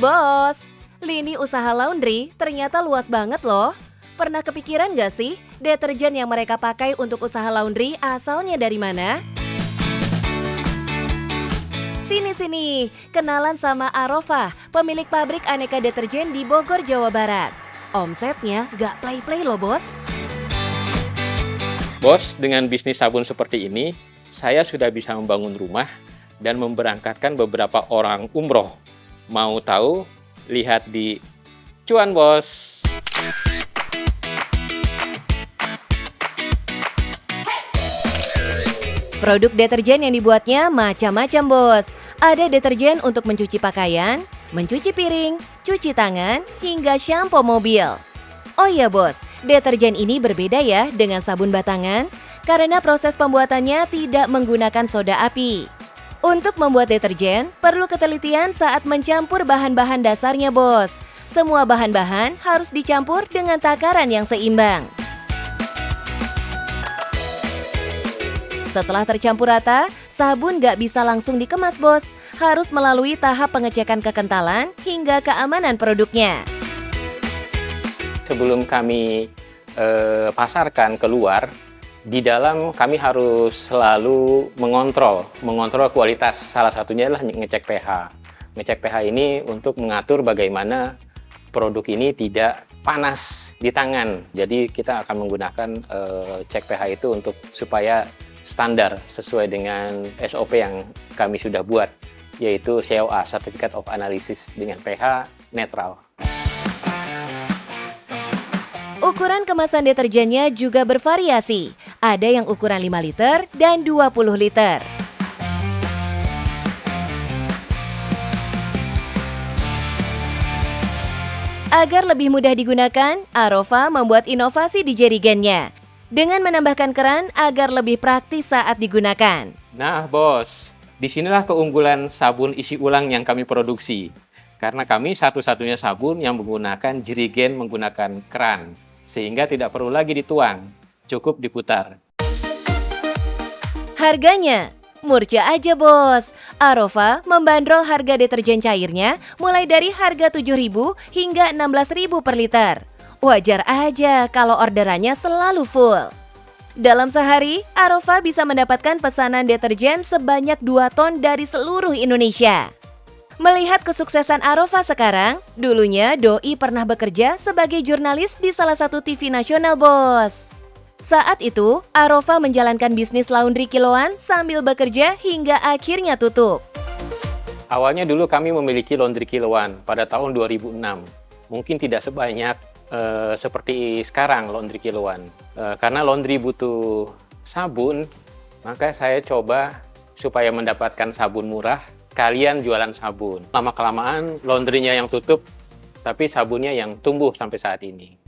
Bos, lini usaha laundry ternyata luas banget loh. Pernah kepikiran gak sih deterjen yang mereka pakai untuk usaha laundry asalnya dari mana? Sini, kenalan sama Arofah, pemilik pabrik aneka deterjen di Bogor, Jawa Barat. Omsetnya gak play-play loh bos. Bos, dengan bisnis sabun seperti ini, saya sudah bisa membangun rumah dan memberangkatkan beberapa orang umroh. Mau tahu? Lihat di Cuan Bos. Produk deterjen yang dibuatnya macam-macam bos. Ada deterjen untuk mencuci pakaian, mencuci piring, cuci tangan, hingga shampoo mobil. Oh iya bos, deterjen ini berbeda ya dengan sabun batangan karena proses pembuatannya tidak menggunakan soda api. Untuk membuat deterjen, perlu ketelitian saat mencampur bahan-bahan dasarnya bos. Semua bahan-bahan harus dicampur dengan takaran yang seimbang. Setelah tercampur rata, sabun nggak bisa langsung dikemas bos. Harus melalui tahap pengecekan kekentalan hingga keamanan produknya. Sebelum kami pasarkan keluar, di dalam kami harus selalu mengontrol kualitas. Salah satunya adalah ngecek pH. Ngecek pH ini untuk mengatur bagaimana produk ini tidak panas di tangan. Jadi kita akan menggunakan cek pH itu untuk supaya standar sesuai dengan SOP yang kami sudah buat, yaitu COA, Certificate of Analysis, dengan pH netral. Ukuran kemasan deterjennya juga bervariasi. Ada yang ukuran 5 liter dan 20 liter. Agar lebih mudah digunakan, Arofah membuat inovasi di jerigennya dengan menambahkan keran agar lebih praktis saat digunakan. Nah bos, disinilah keunggulan sabun isi ulang yang kami produksi. Karena kami satu-satunya sabun yang menggunakan jerigen menggunakan keran. Sehingga tidak perlu lagi dituang, cukup diputar. Harganya murah aja bos. Arofah membandrol harga deterjen cairnya mulai dari harga 7.000 hingga 16.000 per liter. Wajar aja kalau orderannya selalu full. Dalam sehari, Arofah bisa mendapatkan pesanan deterjen sebanyak 2 ton dari seluruh Indonesia. Melihat kesuksesan Arofah sekarang, dulunya Doi pernah bekerja sebagai jurnalis di salah satu TV nasional bos. Saat itu, Arofah menjalankan bisnis laundry kiloan sambil bekerja hingga akhirnya tutup. Awalnya dulu kami memiliki laundry kiloan pada tahun 2006. Mungkin tidak sebanyak seperti sekarang laundry kiloan. Karena laundry butuh sabun, maka saya coba supaya mendapatkan sabun murah, kalian jualan sabun. Lama-kelamaan laundrynya yang tutup, tapi sabunnya yang tumbuh sampai saat ini.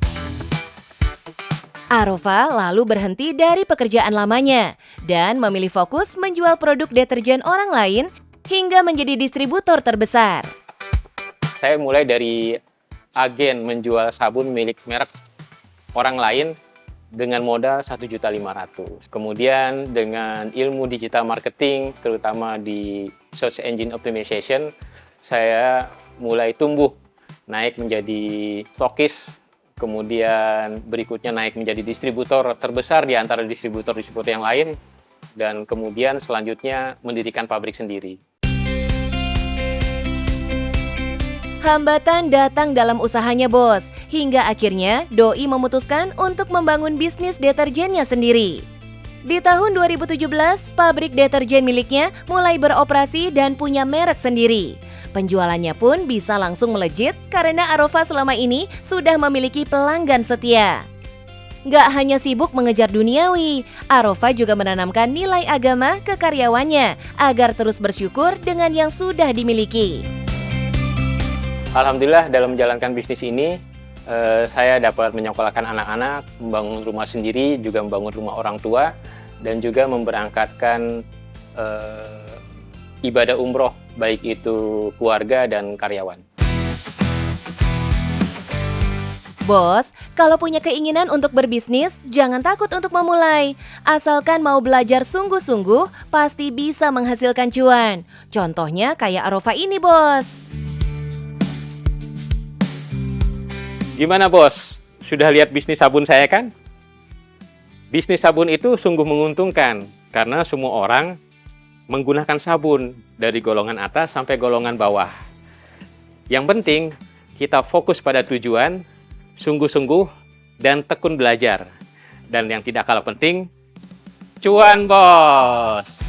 Arofah lalu berhenti dari pekerjaan lamanya dan memilih fokus menjual produk deterjen orang lain hingga menjadi distributor terbesar. Saya mulai dari agen menjual sabun milik merek orang lain dengan modal 1.500.000. Kemudian dengan ilmu digital marketing, terutama di search engine optimization, saya mulai tumbuh, naik menjadi stokis, kemudian berikutnya naik menjadi distributor terbesar di antara distributor-distributor yang lain, dan kemudian selanjutnya mendirikan pabrik sendiri. Hambatan datang dalam usahanya bos, hingga akhirnya Doi memutuskan untuk membangun bisnis deterjennya sendiri. Di tahun 2017, pabrik deterjen miliknya mulai beroperasi dan punya merek sendiri. Penjualannya pun bisa langsung melejit karena Arofah selama ini sudah memiliki pelanggan setia. Gak hanya sibuk mengejar duniawi, Arofah juga menanamkan nilai agama ke karyawannya agar terus bersyukur dengan yang sudah dimiliki. Alhamdulillah dalam menjalankan bisnis ini, saya dapat menyekolahkan anak-anak, membangun rumah sendiri, juga membangun rumah orang tua, dan juga memberangkatkan ibadah umroh, baik itu keluarga dan karyawan. Bos, kalau punya keinginan untuk berbisnis, jangan takut untuk memulai. Asalkan mau belajar sungguh-sungguh, pasti bisa menghasilkan cuan. Contohnya kayak Arofah ini, bos. Gimana bos? Sudah lihat bisnis sabun saya kan? Bisnis sabun itu sungguh menguntungkan karena semua orang menggunakan sabun dari golongan atas sampai golongan bawah. Yang penting kita fokus pada tujuan, sungguh-sungguh, dan tekun belajar. Dan yang tidak kalah penting, cuan bos!